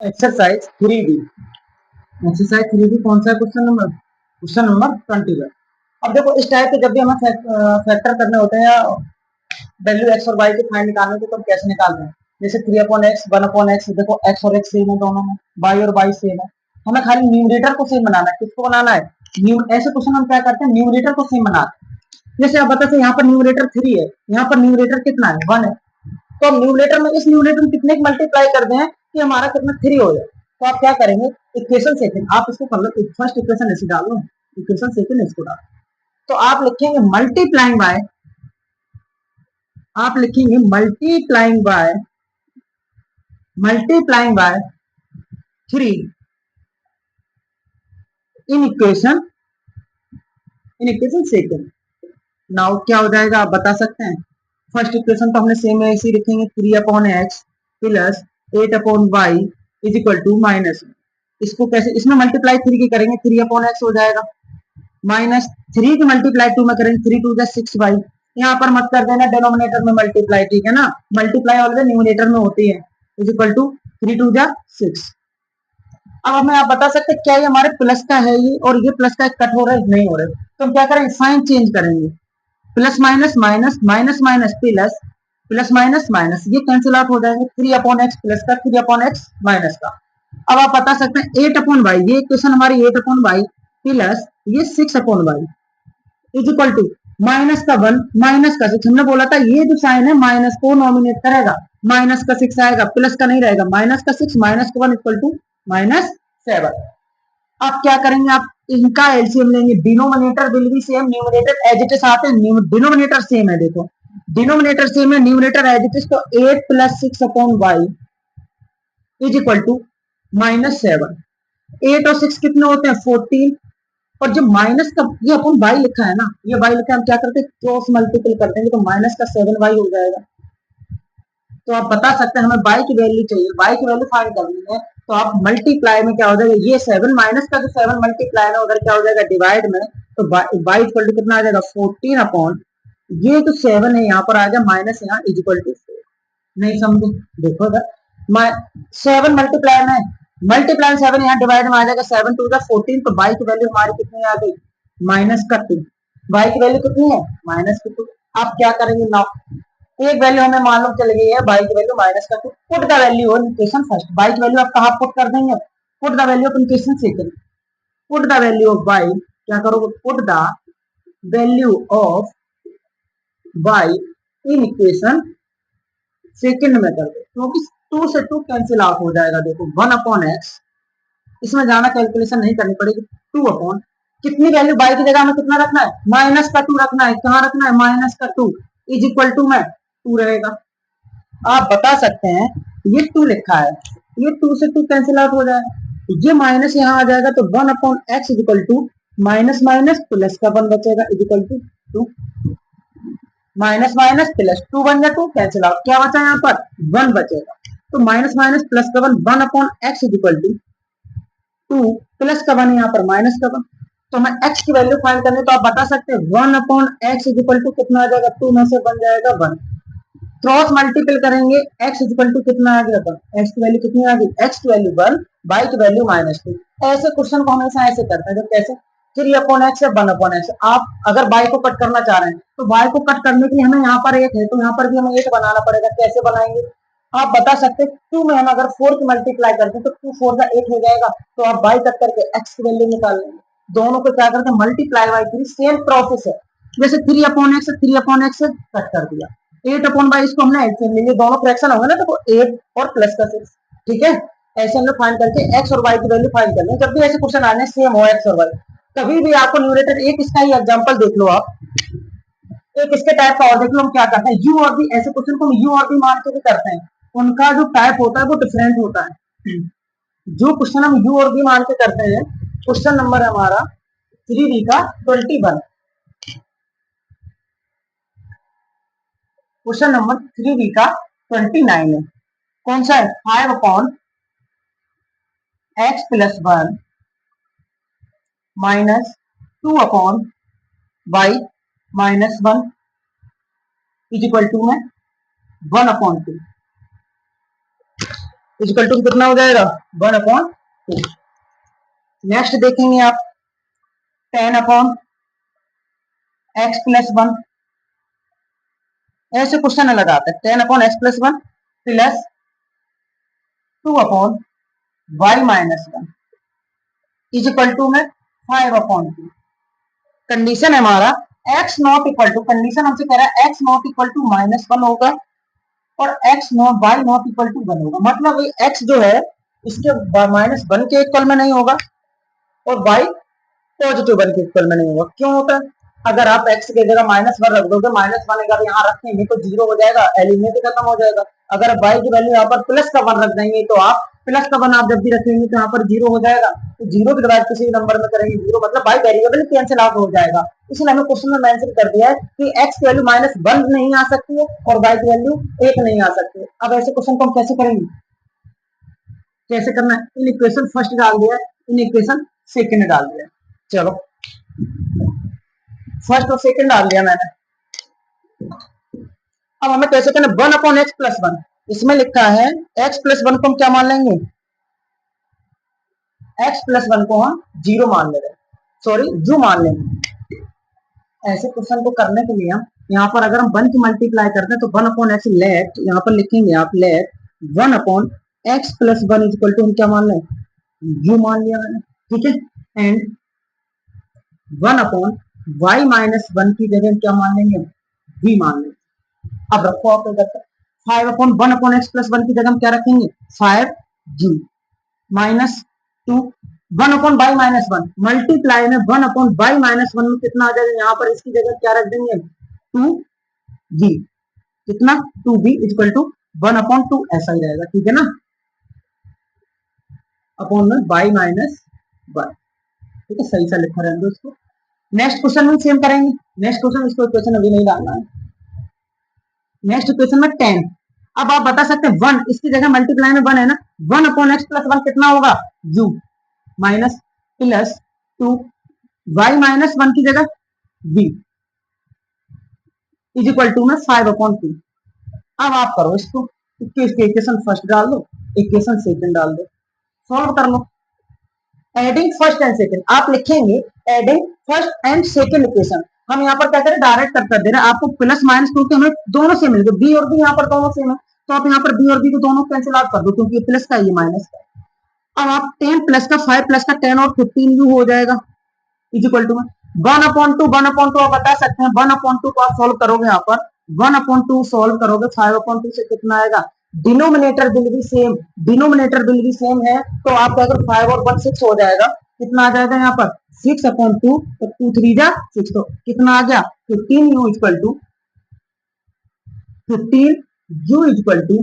Exercise 3D। Exercise 3D कौन सा है? Question number 21। अब देखो, इस टाइप के जब भी हमें फैक्टर करने होते हैं या वैल्यू एक्स और वाई की फाइंड निकालने होते तो हम कैसे निकालते हैं? जैसे 3/x 1/x, देखो एक्स और एक्स सेम है दोनों में, वाई और वाई सेम है, हमें खाली न्यूमरेटर को सेम बनाना है। किसको बनाना है? ऐसे क्वेश्चन हम क्या करते हैं, न्यूमरेटर को सेम बनाते हैं। जैसे आप बताते हैं यहाँ पर न्यूमरेटर 3 है, यहाँ पर न्यूमरेटर कितना है? 1 है। तो हम न्यूमरेटर में इस न्यूमरेटर में कितने मल्टीप्लाई कर दें कि हमारा कितना 3 हो जाए। तो आप क्या करेंगे, इक्वेशन सेकंड आप इसको कर लो, फर्स्ट इक्वेशन ऐसे डालो, इक्वेशन सेकंड इसको डालो। तो आप लिखेंगे मल्टीप्लाइंग बाय, आप लिखेंगे multiplying by 3 in equation second. Now क्या हो जाएगा आप बता सकते हैं? फर्स्ट इक्वेशन तो हमने सेम है, इसी लिखेंगे 3/x plus 8/y is equal to minus, इसको कैसे, इसमें मल्टीप्लाई 3 की करेंगे 3/x हो जाएगा, माइनस 3 की मल्टीप्लाई 2 में करेंगे 3 2 6 बाई, यहाँ पर मत कर देना डिनोमिनेटर में मल्टीप्लाई, ठीक है ना, मल्टीप्लाई ऑलरेडी न्यूमरेटर में होती है, इज इक्वल टू 3 2 6। अब हमें आप बता सकते हैं क्या ये हमारे प्लस का है ये, और ये प्लस का कट हो रहा है नहीं हो रहा है, तो हम क्या करेंगे, साइन चेंज करेंगे, plus minus minus minus minus plus, plus minus minus, ये कैंसिल आउट हो जाएंगे, 3/x प्लस का 3/x माइनस का। अब आप बता सकते हैं 8/y, ये इक्वेशन हमारी 8/y प्लस ये 6/y is equal to minus का 1 माइनस का 6। हमने बोला था ये जो साइन है माइनस को नॉमिनेट करेगा, माइनस का 6 आएगा, प्लस का नहीं रहेगा, माइनस का 6 माइनस का 1 इक्वल टू -7। आप क्या करेंगे, आप इनका एलसीएम लेंगे, denominator will be same, numerator as it is आते हैं, डिनोमिनेटर सेम है, देखो डिनोमिनेटर सेम है, न्यूमरेटर एज इट इज, तो 8 plus 6/y is equal to -7। 8 और 6 कितने होते हैं? 14। और जो माइनस का ये अपन y लिखा है ना, ये y लिखा है, हम क्या करते हैं क्रॉस मल्टीपल कर देंगे तो माइनस का 7y हो जाएगा। तो आप बता सकते हैं हमें y की वैल्यू चाहिए, y की वैल्यू फाइंड करनी है, तो आप मल्टीप्लाई में क्या हो जाएगा, ये 7 माइनस का जो 7 मल्टीप्लाई है उधर क्या हो जाएगा डिवाइड में, तो y इक्वल टू कितना आ जाएगा 14 अपॉन ये जो 7 है यहाँ पर आ जाए माइनस, यहाँ इज इक्वल टू 4। नहीं समझे? देखो अगर 7 मल्टीप्लाई 7 यहाँ डिवाइड में आ जाएगा, 7 2 14, तो y की वैल्यू हमारी कितनी आ गई, -2। y की वैल्यू कितनी है? -2। आप क्या करेंगे ना, एक वैल्यू हमें मालूम चल गई है y की value -2, put the value on equation first, y की वैल्यू आप कहाँ पुट कर देंगे, put the value of equation second, put the value of y, क्या करोगे, put the value of y in equation second में कर दो, क्योंकि 2 से 2 कैंसिल आउट हो जाएगा। देखो 1/x, इसमें जाना कैलकुलेशन नहीं करनी पड़ेगी, 2 अपॉन कितनी वैल्यू y की जगह में कितना रखना है, -2 रखना है, कहाँ रखना है, -2 इज इक्वल टू में 2 रहेगा। आप बता सकते हैं ये 2 लिखा है, ये 2 से 2 कैंसिल आउट हो जाएगा, ये माइनस यहाँ आ जाएगा, तो 1/x is equal to minus minus plus का 1 बचेगा is equal to 2, minus minus plus 2 बन जाए 2 कैंसिल आउट, क्या बचा यहाँ पर 1 बचेगा, तो माइनस माइनस प्लस का 1/x is equal to 2 plus का 1 यहाँ पर माइनस का 1। तो हमें x की वैल्यू फाइंड करनी, तो आप बता सकते हैं 1/x इज इक्वल टू कितना आ जाएगा, 2 में से बन जाएगा 1, क्रॉस मल्टीपल करेंगे x इज इक्वल टू कितना आ गया 1, x की वैल्यू कितनी आ गई, x की वैल्यू 1, y की वैल्यू -2। ऐसे क्वेश्चन को हमेशा ऐसे करते हैं, जब कैसे 3/x या 1/x, आप अगर y को कट करना चाह रहे हैं तो y को कट करने के लिए हमें यहाँ पर 8 है, तो यहाँ पर भी हमें 8 बनाना पड़ेगा, कैसे बनाएंगे आप बता सकते हैं, 2 में हम अगर 4 की मल्टीप्लाई करते हैं तो 2 4 का 8 हो जाएगा, तो आप y कट करके x की वैल्यू निकाल लेंगे, दोनों को क्या करते हैं मल्टीप्लाई बाय 3, सेम प्रोसेस है, जैसे 3/x से कट कर दिया, 8/y इसको हमने एलसीएम ले लिया, दोनों फ्रैक्शन होंगे ना, तो 8 और प्लस का 6, ठीक है। ऐसे हमने फाइंड करके x और y की वैल्यू फाइंड कर लें, जब भी ऐसे क्वेश्चन आने सेम हो x और y, कभी भी आपको न्यूमरेटर, एक इसका ही एग्जांपल देख लो आप, एक इसके टाइप का और देख लो, हम क्या करते हैं यू और बी, ऐसे क्वेश्चन को हम यू और बी मान के भी करते हैं, उनका जो टाइप होता है वो डिफरेंट होता है। जो क्वेश्चन हम यू और बी मान के करते हैं, क्वेश्चन नंबर है हमारा 3B का 21, क्वेश्चन नंबर 3B का 29 है, कौन सा है, 5/x plus 1 minus 2/y minus 1 is equal to में 1/2। इक्वल टू कितना हो जाएगा 1/2। नेक्स्ट देखेंगे आप 10/x+1। ऐसे क्वेश्चन लगाते हैं 10/x+1 plus 2/y-1 is equal to में 5/2। कंडीशन है हमारा x not equal to, condition हमसे कह रहा है x नॉट इक्वल टू -1 होगा और x not y not equal to 1 होगा। मतलब x जो है इसके -1 के इक्वल में नहीं होगा और y पॉजिटिव 1 के इक्वल में नहीं होगा। क्यों होता है? अगर आप x की जगह -1 रख दोगे, -1 अगर यहाँ रखेंगे तो 0 हो जाएगा, एलिमिनेट खत्म हो जाएगा। अगर y की वैल्यू यहाँ पर +1 रख देंगे तो आप +1 आप जब भी रखेंगे तो यहाँ पर 0 हो जाएगा। तो 0 की डिवाइड किसी नंबर में करेंगे 0 मतलब y वेरिएबल कैंसिल आउट हो जाएगा। इसलिए हमें क्वेश्चन में मेंशन कर दिया है कि x की वैल्यू -1 नहीं आ सकती है और y की वैल्यू 1 नहीं आ सकती है। अब ऐसे क्वेश्चन को हम कैसे करेंगे, कैसे करना है? इन इक्वेशन फर्स्ट डाल दिया, इन इक्वेशन सेकंड डाल दिया। चलो फर्स्ट और सेकंड डाल दिया मैंने। अब हमें कैसे करना, 1/x+1 इसमें लिखा है x+1 को हम क्या मान लेंगे, x+1 को हम 0 मान ले रहे, सॉरी u मान लेंगे। ऐसे क्वेश्चन को करने के लिए हम यहाँ पर अगर हम 1 की मल्टीप्लाई करते हैं तो 1/x लेट, यहाँ पर लिखेंगे आप लेट 1/x+1 इक्वल टू हम क्या मान लें, u मान लिया मैंने, ठीक है। एंड 1/y-1 की जगह क्या मान लेंगे, v मान लेंगे। अब रखो आप इधर 5/1/x+1 की जगह हम क्या रखेंगे 5u -2 1/y-1 मल्टीप्लाई में 1/y-1 में कितना आ जाएगा, यहाँ पर इसकी जगह क्या रख देंगे 2v, कितना 2v इक्वल टू 1/2 ऐसा ही रहेगा, ठीक है ना, अपॉन में y-1, ठीक है, सही सा लिखा रहेंगे उसको। नेक्स्ट क्वेश्चन में सेम करेंगे, नेक्स्ट क्वेश्चन, इसको इक्वेशन अभी नहीं डालना है। नेक्स्ट इक्वेशन में 10, अब आप बता सकते हैं 1 इसकी जगह मल्टीप्लाई में 1 है ना, 1/x+1 कितना होगा u माइनस प्लस 2 y-1 की जगह v इज इक्वल टू में 5/2। अब आप करो इसको, इक्वेशन फर्स्ट डाल दो, इक्वेशन सेकंड डाल दो, सॉल्व कर लो। एडिंग फर्स्ट एंड सेकंड आप लिखेंगे, adding first and second equation. हम यहाँ पर क्या करें, डायरेक्ट कर दे रहे हैं आपको, प्लस माइनस क्योंकि हमें दोनों से मिल गए, बी और बी यहाँ पर दोनों सेम है, तो आप यहाँ पर बी और बी को दोनों कैंसिल आउट कर दो क्योंकि ये प्लस का ये माइनस का। अब आप 10 प्लस का 5 प्लस का 10 और 15 यू हो जाएगा इज इक्वल टू 1/2 आप बता सकते हैं, 1/2 को आप सोल्व करोगे, यहाँ पर 1/2 सोल्व करोगे 5/2 से कितना आएगा, denominator will be same, denominator will be same है तो आपका अगर 5 और 1 6 हो जाएगा, कितना आ जाएगा यहाँ पर 6/2 तो 2 3 जा 6, तो कितना आ गया 15 U equal to 15 U equal to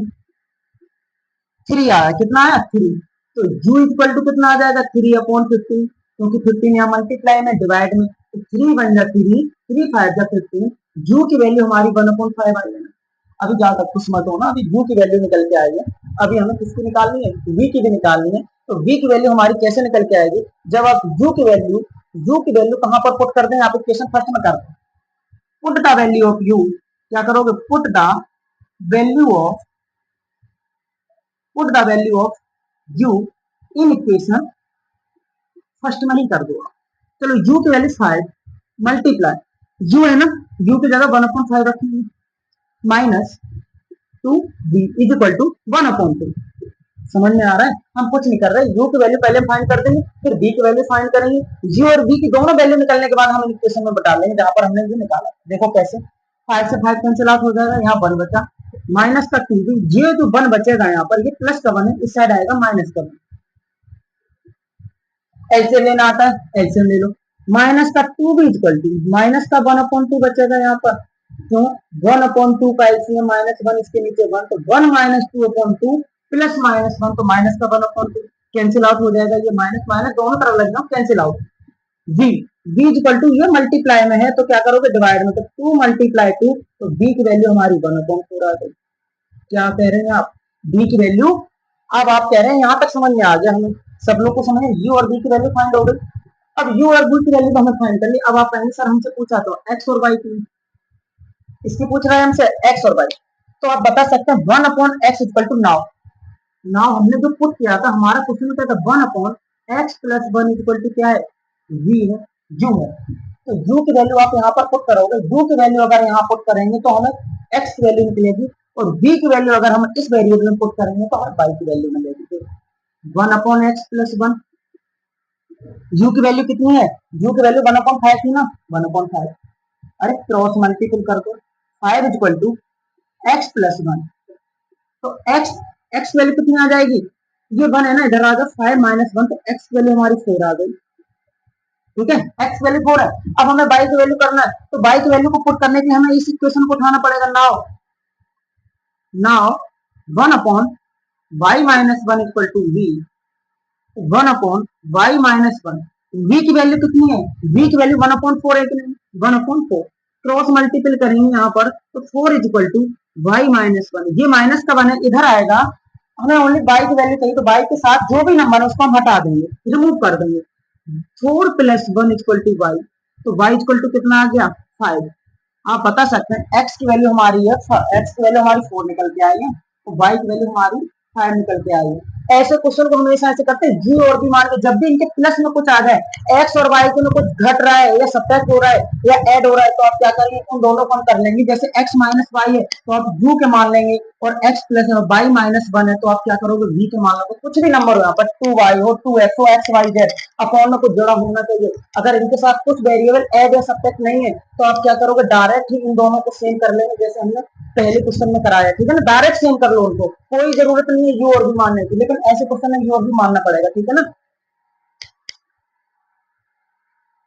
3 आया, कितना आया 3, तो u इक्वल टू कितना आ जाएगा 3/15, क्योंकि 15 यहाँ मल्टीप्लाई में डिवाइड में, तो 3 बन जा 3, 3 5 जा 15, u की वैल्यू हमारी 1/5 आई है। अभी जहां तक कुछ मत होना, अभी u की वैल्यू निकल के आई है, अभी हमें किसकी निकालनी है, v की भी निकालनी है। तो v की वैल्यू हमारी कैसे निकल के आएगी, जब आप u की वैल्यू कहां पर पुट कर दें, आप इक्वेशन फर्स्ट में कर दें, put the value of u, क्या करोगे put the value of put the value of u in equation first में ही कर दो। चलो u की वैल्यू 5 मल्टीप्लाई u है ना, u की जगह 1/5 रखेंगे minus 2v is equal to 1/2। समझ में आ रहा है, हम कुछ नहीं कर रहे, u की वैल्यू पहले फाइंड कर देंगे, फिर v की वैल्यू फाइंड करेंगे, u और v की दोनों वैल्यू निकलने के बाद हम इक्वेशन में बता लेंगे जहां पर हमने v निकाला। देखो कैसे, 5 से 5 कैंसिल आउट हो जाएगा, यहाँ 1 बचा, माइनस का 2, ये जो 1 बचेगा यहाँ पर, ये प्लस का 1 है, इस साइड आएगा माइनस का 1। एलसीएम लेना आता है, एलसीएम ले लो, माइनस का 2 भी इक्वल टू माइनस का 1/2 बचेगा यहाँ पर, क्यों 1/2 का एलसीएम -1 इसके नीचे 1, तो 1 - 2/2 प्लस -1 तो माइनस का 1/2 कैंसिल आउट हो जाएगा, ये माइनस माइनस दोनों तरफ लगना cancel out. v v equal to ये मल्टीप्लाई में है तो क्या करोगे डिवाइड में, तो 2 × 2, तो v की वैल्यू हमारी 1/4 आ गई। क्या कह रहे हैं आप, v की वैल्यू, अब आप कह रहे हैं यहाँ तक समझ में आ गया, हमें सब लोग को समझ में, u और v की वैल्यू फाइंड हो गई। अब u और v की वैल्यू तो हमें फाइंड कर ली, अब आप कहेंगे सर हमसे पूछा तो x और y की, इसकी पूछ रहे हैं हमसे x और y, तो आप बता सकते हैं 1/x equal to, now now हमने जो पुट किया था, हमारा क्वेश्चन में क्या था, 1/x+1 इक्वल टू क्या है, v है, u है। तो u की वैल्यू आप यहाँ पर पुट करोगे, u की वैल्यू अगर यहाँ पुट करेंगे तो हमें x की वैल्यू निकलेगी, और v की वैल्यू अगर हम इस वेरिएबल में पुट करेंगे तो हमें y की वैल्यू मिलेगी। 1/x+1, u की वैल्यू कितनी है, u की वैल्यू 1/5 थी ना, 1/5, अरे क्रॉस मल्टीपल कर दो, 5 इक्वल टू x+1, तो x वैल्यू कितनी आ जाएगी, ये 1 है ना, इधर आ गया 5 - 1, तो x वैल्यू हमारी 4 आ गई। ठीक है, x वैल्यू 4 है। अब हमें y की वैल्यू करना है, तो y की वैल्यू को पुट करने के लिए हमें इस इक्वेशन को उठाना पड़ेगा। Now now 1/y-1 equal to v, 1/y-1, v की वैल्यू कितनी है, v की वैल्यू 1/4 है कि नहीं, 1/4, क्रॉस मल्टीपल करेंगे यहाँ पर, तो 4 इक्वल टू y-1, ये माइनस का 1 है, इधर आएगा, हमें ओनली y की वैल्यू चाहिए, तो y के साथ जो भी नंबर है उसको हम हटा देंगे, रिमूव कर देंगे। 4+1 इक्वल टू y, तो y इक्वल टू कितना आ गया, 5। आप बता सकते हैं x की वैल्यू हमारी है, x की वैल्यू हमारी 4 निकल के आई है, तो y की वैल्यू हमारी 5 निकल के आई है। ऐसे क्वेश्चन को हमेशा ऐसे करते हैं, जी और बी मान के, जब भी इनके प्लस में कुछ आ जाए, x और y के में कुछ घट रहा है या सब्ट्रैक्ट हो रहा है या ऐड हो रहा है, तो आप क्या करेंगे, उन दोनों को हम कर लेंगे। जैसे x माइनस वाई है तो आप u के मान लेंगे, और x प्लस y-1 है तो आप क्या करोगे, v के मान लोगे। कुछ भी नंबर हो यहाँ पर, 2y हो, 2x हो, x y z, अपॉन में कुछ जुड़ा होना चाहिए। अगर इनके साथ कुछ वेरिएबल ऐड या सब्ट्रैक्ट नहीं है तो आप क्या करोगे, डायरेक्ट ही इन दोनों को सेम कर लेंगे, जैसे हमने पहले क्वेश्चन में कराया। ठीक है ना, डायरेक्ट सेम कर लो उनको, कोई जरूरत नहीं है यू और भी मानने की, लेकिन ऐसे क्वेश्चन में यू और भी मानना पड़ेगा। ठीक है ना।